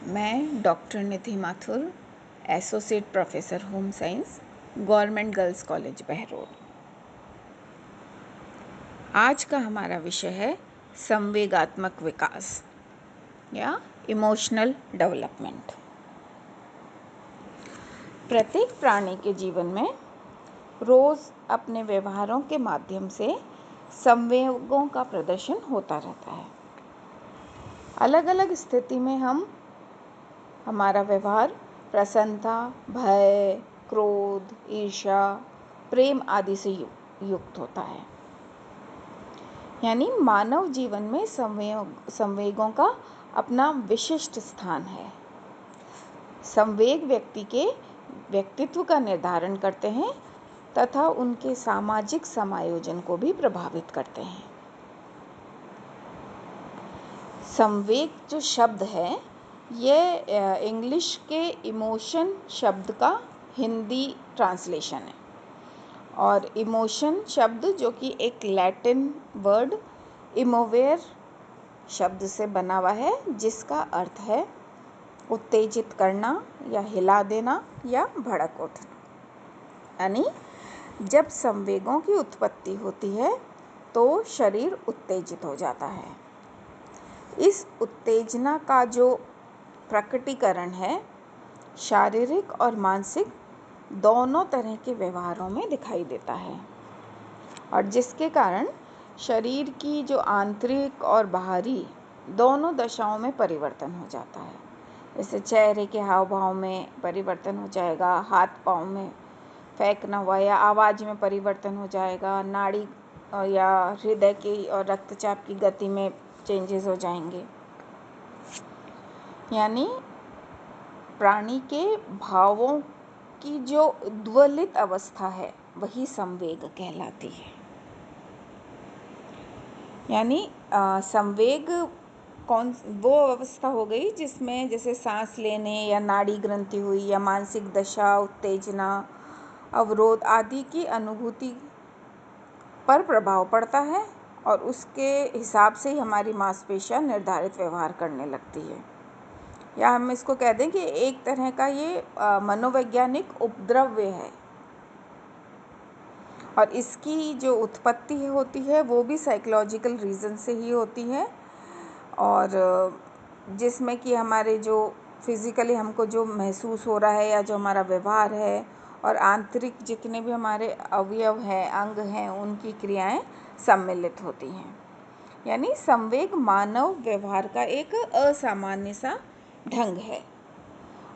मैं doctor Nidhi Mathur, associate professor home science, government girls college Behror. आज का हमारा विषय है संवेगात्मक विकास या इमोशनल डेवलपमेंट। प्रत्येक प्राणी के जीवन में रोज़ अपने व्यवहारों के माध्यम से संवेगों का प्रदर्शन होता रहता है। अलग अलग स्थिति में हमारा व्यवहार प्रसन्नता, भय, क्रोध, ईर्ष्या, प्रेम आदि से युक्त होता है। यानी मानव जीवन में संवेगों का अपना विशिष्ट स्थान है। संवेग व्यक्ति के व्यक्तित्व का निर्धारण करते हैं तथा उनके सामाजिक समायोजन को भी प्रभावित करते हैं। संवेग जो शब्द है ये इंग्लिश के इमोशन शब्द का हिंदी ट्रांसलेशन है और इमोशन शब्द जो कि एक लैटिन वर्ड इमोवेर शब्द से बना हुआ है, जिसका अर्थ है उत्तेजित करना या हिला देना या भड़क उठना। यानी जब संवेगों की उत्पत्ति होती है तो शरीर उत्तेजित हो जाता है। इस उत्तेजना का जो प्रकटीकरण है शारीरिक और मानसिक दोनों तरह के व्यवहारों में दिखाई देता है और जिसके कारण शरीर की जो आंतरिक और बाहरी दोनों दशाओं में परिवर्तन हो जाता है। जैसे चेहरे के हाव भाव में परिवर्तन हो जाएगा, हाथ पांव में फेंकना हुआ या आवाज़ में परिवर्तन हो जाएगा, नाड़ी या हृदय की और रक्तचाप की गति में चेंजेस हो जाएंगे। यानी प्राणी के भावों की जो उद्वेलित अवस्था है वही संवेग कहलाती है। यानी संवेग वो अवस्था हो गई जिसमें जैसे सांस लेने या नाड़ी ग्रंथि हुई या मानसिक दशा, उत्तेजना, अवरोध आदि की अनुभूति पर प्रभाव पड़ता है और उसके हिसाब से ही हमारी मांसपेशियां निर्धारित व्यवहार करने लगती है। या हम इसको कह दें कि एक तरह का ये मनोवैज्ञानिक उपद्रव्य है और इसकी जो उत्पत्ति होती है वो भी साइकोलॉजिकल रीज़न से ही होती है और जिसमें कि हमारे जो फिज़िकली हमको जो महसूस हो रहा है या जो हमारा व्यवहार है और आंतरिक जितने भी हमारे अवयव हैं, अंग हैं, उनकी क्रियाएं सम्मिलित होती हैं। यानी संवेग मानव व्यवहार का एक असामान्य सा ढंग है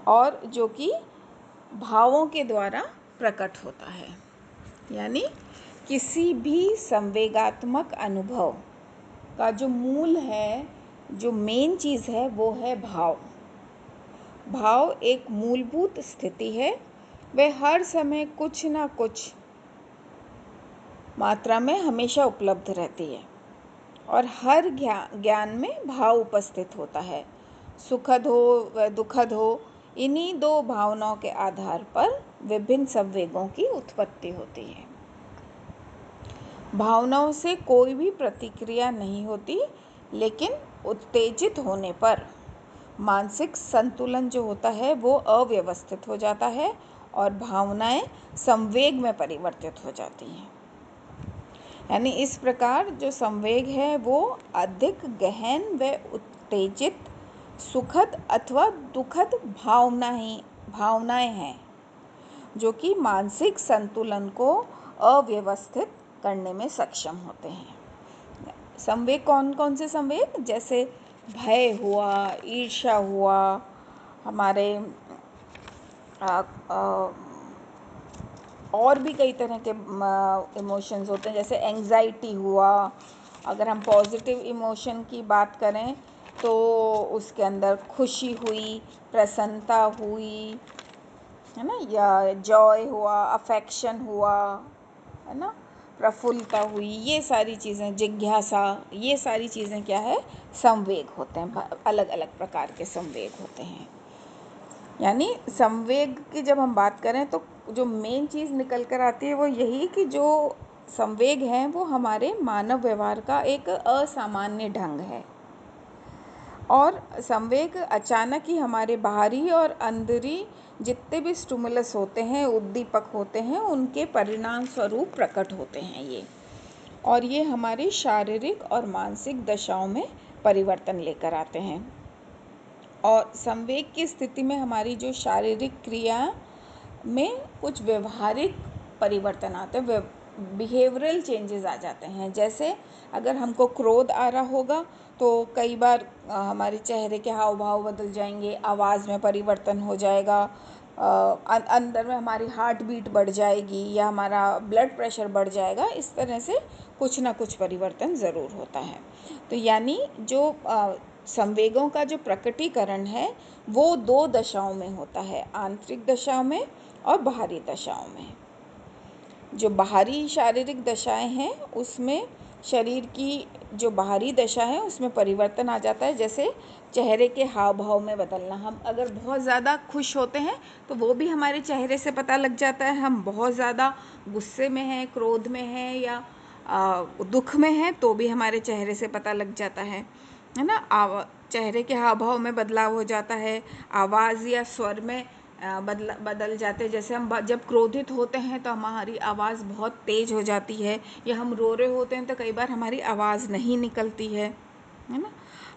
और जो कि भावों के द्वारा प्रकट होता है। यानी किसी भी संवेगात्मक अनुभव का जो मूल है, जो मेन चीज़ है, वो है भाव। भाव एक मूलभूत स्थिति है, वह हर समय कुछ ना कुछ मात्रा में हमेशा उपलब्ध रहती है और हर ज्ञान में भाव उपस्थित होता है। सुखद हो व दुखद हो, इन्हीं दो भावनाओं के आधार पर विभिन्न संवेगों की उत्पत्ति होती है। भावनाओं से कोई भी प्रतिक्रिया नहीं होती, लेकिन उत्तेजित होने पर मानसिक संतुलन जो होता है वो अव्यवस्थित हो जाता है और भावनाएं संवेग में परिवर्तित हो जाती हैं। यानी इस प्रकार जो संवेग है वो अधिक गहन व उत्तेजित, सुखद अथवा दुखद भावनाएं हैं जो कि मानसिक संतुलन को अव्यवस्थित करने में सक्षम होते हैं। संवेग कौन कौन से संवेग? जैसे भय हुआ, ईर्ष्या हुआ, हमारे और भी कई तरह के इमोशंस होते हैं, जैसे एंग्जाइटी हुआ। अगर हम पॉजिटिव इमोशन की बात करें तो उसके अंदर खुशी हुई, प्रसन्नता हुई, है ना, या जॉय हुआ, अफेक्शन हुआ, है ना, प्रफुल्लता हुई, ये सारी चीज़ें, जिज्ञासा, ये सारी चीज़ें क्या है? संवेग होते हैं। अलग अलग प्रकार के संवेग होते हैं। यानी संवेग की जब हम बात करें तो जो मेन चीज़ निकल कर आती है वो यही कि जो संवेग है वो हमारे मानव व्यवहार का एक असामान्य ढंग है और संवेग अचानक ही हमारे बाहरी और अंदरी जितने भी स्टिमुलस होते हैं, उद्दीपक होते हैं, उनके परिणाम स्वरूप प्रकट होते हैं ये, और ये हमारी शारीरिक और मानसिक दशाओं में परिवर्तन लेकर आते हैं। और संवेग की स्थिति में हमारी जो शारीरिक क्रिया में कुछ व्यवहारिक परिवर्तन आते हैं, बिहेवियरल चेंजेस आ जाते हैं। जैसे अगर हमको क्रोध आ रहा होगा तो कई बार हमारे चेहरे के हाव भाव बदल जाएंगे, आवाज़ में परिवर्तन हो जाएगा, अंदर में हमारी हार्ट बीट बढ़ जाएगी या हमारा ब्लड प्रेशर बढ़ जाएगा। इस तरह से कुछ ना कुछ परिवर्तन ज़रूर होता है। तो यानी जो संवेगों का जो प्रकटीकरण है वो दो दशाओं में होता है, आंतरिक दशाओं में और बाहरी दशाओं में। जो बाहरी शारीरिक दशाएं हैं उसमें शरीर की जो बाहरी दशा है उसमें परिवर्तन आ जाता है, जैसे चेहरे के हाव भाव में बदलना। हम अगर बहुत ज़्यादा खुश होते हैं तो वो भी हमारे चेहरे से पता लग जाता है, हम बहुत ज़्यादा गुस्से में हैं, क्रोध में हैं या दुख में हैं तो भी हमारे चेहरे से पता लग जाता है ना। चेहरे के हाव भाव में बदलाव हो जाता है, आवाज़ या स्वर में बदल जाते। जैसे हम जब क्रोधित होते हैं तो हमारी आवाज़ बहुत तेज़ हो जाती है, या हम रो रहे होते हैं तो कई बार हमारी आवाज़ नहीं निकलती है ना।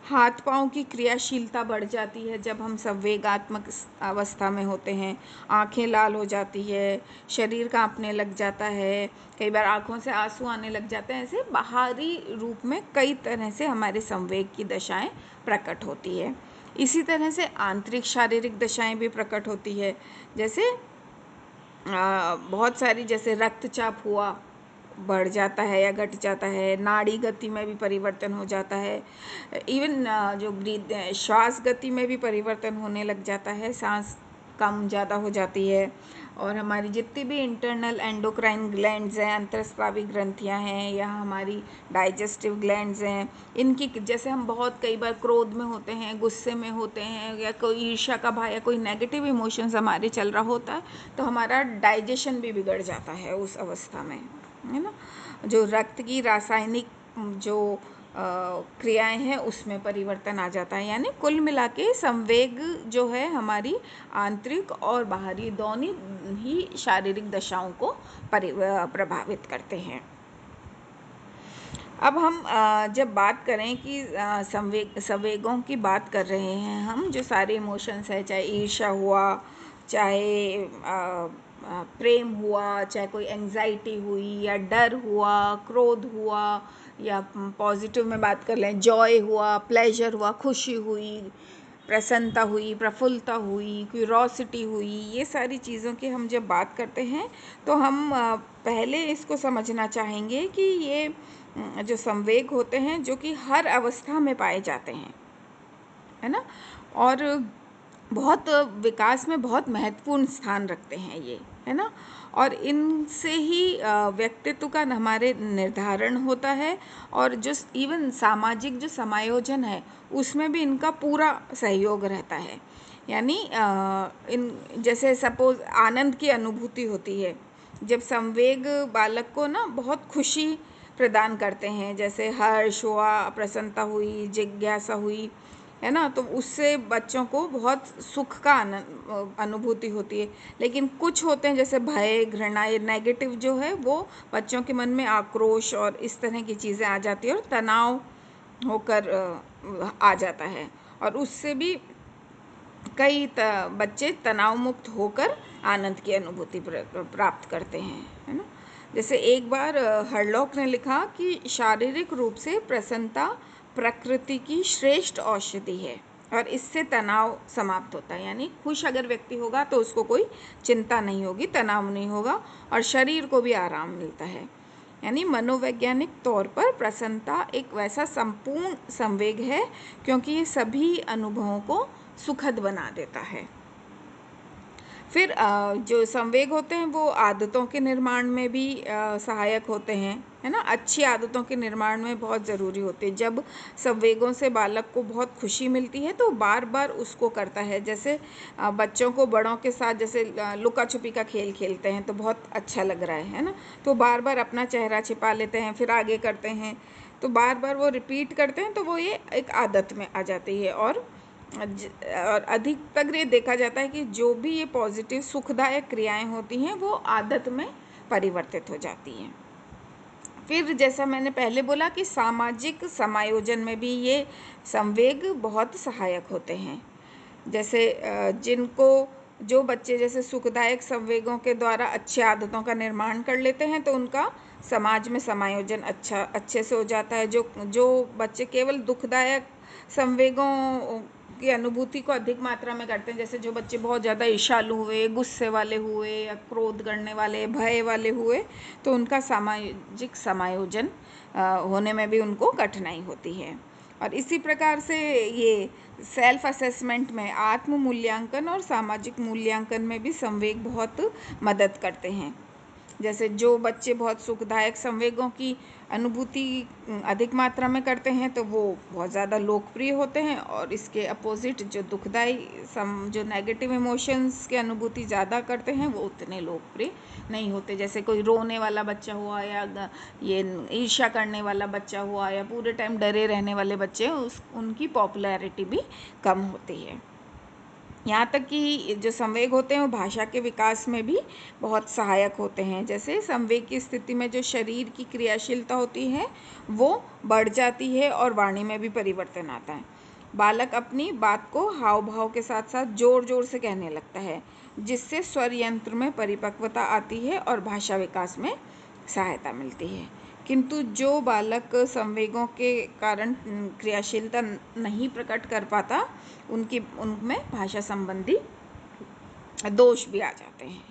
हाथ पाँव की क्रियाशीलता बढ़ जाती है जब हम संवेगात्मक अवस्था में होते हैं, आंखें लाल हो जाती है, शरीर कांपने लग जाता है, कई बार आंखों से आंसू आने लग जाते हैं। ऐसे बाहरी रूप में कई तरह से हमारे संवेग की दशाएं प्रकट होती है। इसी तरह से आंतरिक शारीरिक दशाएं भी प्रकट होती है। जैसे बहुत सारी, जैसे रक्तचाप हुआ, बढ़ जाता है या घट जाता है, नाड़ी गति में भी परिवर्तन हो जाता है, इवन जो श्वास गति में भी परिवर्तन होने लग जाता है, सांस कम ज़्यादा हो जाती है। और हमारी जितनी भी इंटरनल एंडोक्राइन ग्लैंड्स हैं, अंतरस्रावी ग्रंथियां हैं या हमारी डाइजेस्टिव ग्लैंड्स हैं, इनकी जैसे हम बहुत कई बार क्रोध में होते हैं, गुस्से में होते हैं या कोई ईर्ष्या का भाव या कोई नेगेटिव इमोशंस हमारे चल रहा होता है तो हमारा डाइजेशन भी बिगड़ जाता है उस अवस्था में, है ना। जो रक्त की रासायनिक जो क्रियाएं हैं उसमें परिवर्तन आ जाता है। यानी कुल मिला के संवेग जो है हमारी आंतरिक और बाहरी दोनों ही शारीरिक दशाओं को प्रभावित करते हैं। अब हम जब बात करें कि संवेगों की बात कर रहे हैं हम, जो सारे इमोशंस है, चाहे ईर्ष्या हुआ, चाहे प्रेम हुआ, चाहे कोई एंजाइटी हुई या डर हुआ, क्रोध हुआ, या पॉजिटिव में बात कर लें, जॉय हुआ, प्लेजर हुआ, खुशी हुई, प्रसन्नता हुई, प्रफुल्लता हुई, क्यूरोसिटी हुई, ये सारी चीज़ों की हम जब बात करते हैं तो हम पहले इसको समझना चाहेंगे कि ये जो संवेग होते हैं जो कि हर अवस्था में पाए जाते हैं, है ना, और बहुत विकास में बहुत महत्वपूर्ण स्थान रखते हैं ये, है ना। और इनसे ही व्यक्तित्व का हमारे निर्धारण होता है, और जो इवन सामाजिक जो समायोजन है उसमें भी इनका पूरा सहयोग रहता है। यानी इन जैसे सपोज आनंद की अनुभूति होती है, जब संवेग बालक को ना बहुत खुशी प्रदान करते हैं, जैसे हर्ष हुआ, प्रसन्नता हुई, जिज्ञासा हुई, है ना, तो उससे बच्चों को बहुत सुख का अनुभूति होती है। लेकिन कुछ होते हैं जैसे भय, घृणा, ये नेगेटिव जो है वो बच्चों के मन में आक्रोश और इस तरह की चीज़ें आ जाती है और तनाव होकर आ जाता है, और उससे भी कई बच्चे तनाव मुक्त होकर आनंद की अनुभूति प्राप्त करते हैं, है ना। जैसे एक बार हरलॉक ने लिखा कि शारीरिक रूप से प्रसन्नता प्रकृति की श्रेष्ठ औषधि है और इससे तनाव समाप्त होता है। यानी खुश अगर व्यक्ति होगा तो उसको कोई चिंता नहीं होगी, तनाव नहीं होगा और शरीर को भी आराम मिलता है। यानी मनोवैज्ञानिक तौर पर प्रसन्नता एक वैसा संपूर्ण संवेग है क्योंकि ये सभी अनुभवों को सुखद बना देता है। फिर जो संवेग होते हैं वो आदतों के निर्माण में भी सहायक होते हैं, है ना। अच्छी आदतों के निर्माण में बहुत ज़रूरी होते हैं। जब संवेगों से बालक को बहुत खुशी मिलती है तो बार बार उसको करता है। जैसे बच्चों को बड़ों के साथ जैसे लुका छुपी का खेल खेलते हैं तो बहुत अच्छा लग रहा है ना, तो बार बार अपना चेहरा छिपा लेते हैं, फिर आगे करते हैं। तो बार बार वो रिपीट करते हैं तो वो ये एक आदत में आ जाती है। और अधिकतर ये देखा जाता है कि जो भी ये पॉजिटिव सुखदायक क्रियाएं होती हैं वो आदत में परिवर्तित हो जाती हैं। फिर जैसा मैंने पहले बोला कि सामाजिक समायोजन में भी ये संवेग बहुत सहायक होते हैं। जैसे जो बच्चे जैसे सुखदायक संवेगों के द्वारा अच्छी आदतों का निर्माण कर लेते हैं तो उनका समाज में समायोजन अच्छे से हो जाता है। जो बच्चे केवल दुखदायक संवेगों की अनुभूति को अधिक मात्रा में करते हैं, जैसे जो बच्चे बहुत ज़्यादा ईर्ष्यालु हुए, गुस्से वाले हुए या क्रोध करने वाले, भय वाले हुए, तो उनका सामाजिक समायोजन होने में भी उनको कठिनाई होती है। और इसी प्रकार से ये सेल्फ असेसमेंट में आत्म मूल्यांकन और सामाजिक मूल्यांकन में भी संवेग बहुत मदद करते हैं। जैसे जो बच्चे बहुत सुखदायक संवेगों की अनुभूति अधिक मात्रा में करते हैं तो वो बहुत ज़्यादा लोकप्रिय होते हैं, और इसके अपोजिट जो दुखदाई जो नेगेटिव इमोशंस की अनुभूति ज़्यादा करते हैं वो उतने लोकप्रिय नहीं होते। जैसे कोई रोने वाला बच्चा हुआ या ये ईर्ष्या करने वाला बच्चा हुआ या पूरे टाइम डरे रहने वाले बच्चे, उनकी पॉपुलैरिटी भी कम होती है। यहाँ तक कि जो संवेग होते हैं वो भाषा के विकास में भी बहुत सहायक होते हैं। जैसे संवेग की स्थिति में जो शरीर की क्रियाशीलता होती है वो बढ़ जाती है और वाणी में भी परिवर्तन आता है। बालक अपनी बात को हाव भाव के साथ साथ जोर जोर से कहने लगता है, जिससे स्वर यंत्र में परिपक्वता आती है और भाषा विकास में सहायता मिलती है। किंतु जो बालक संवेगों के कारण क्रियाशीलता नहीं प्रकट कर पाता, उनमें भाषा संबंधी दोष भी आ जाते हैं।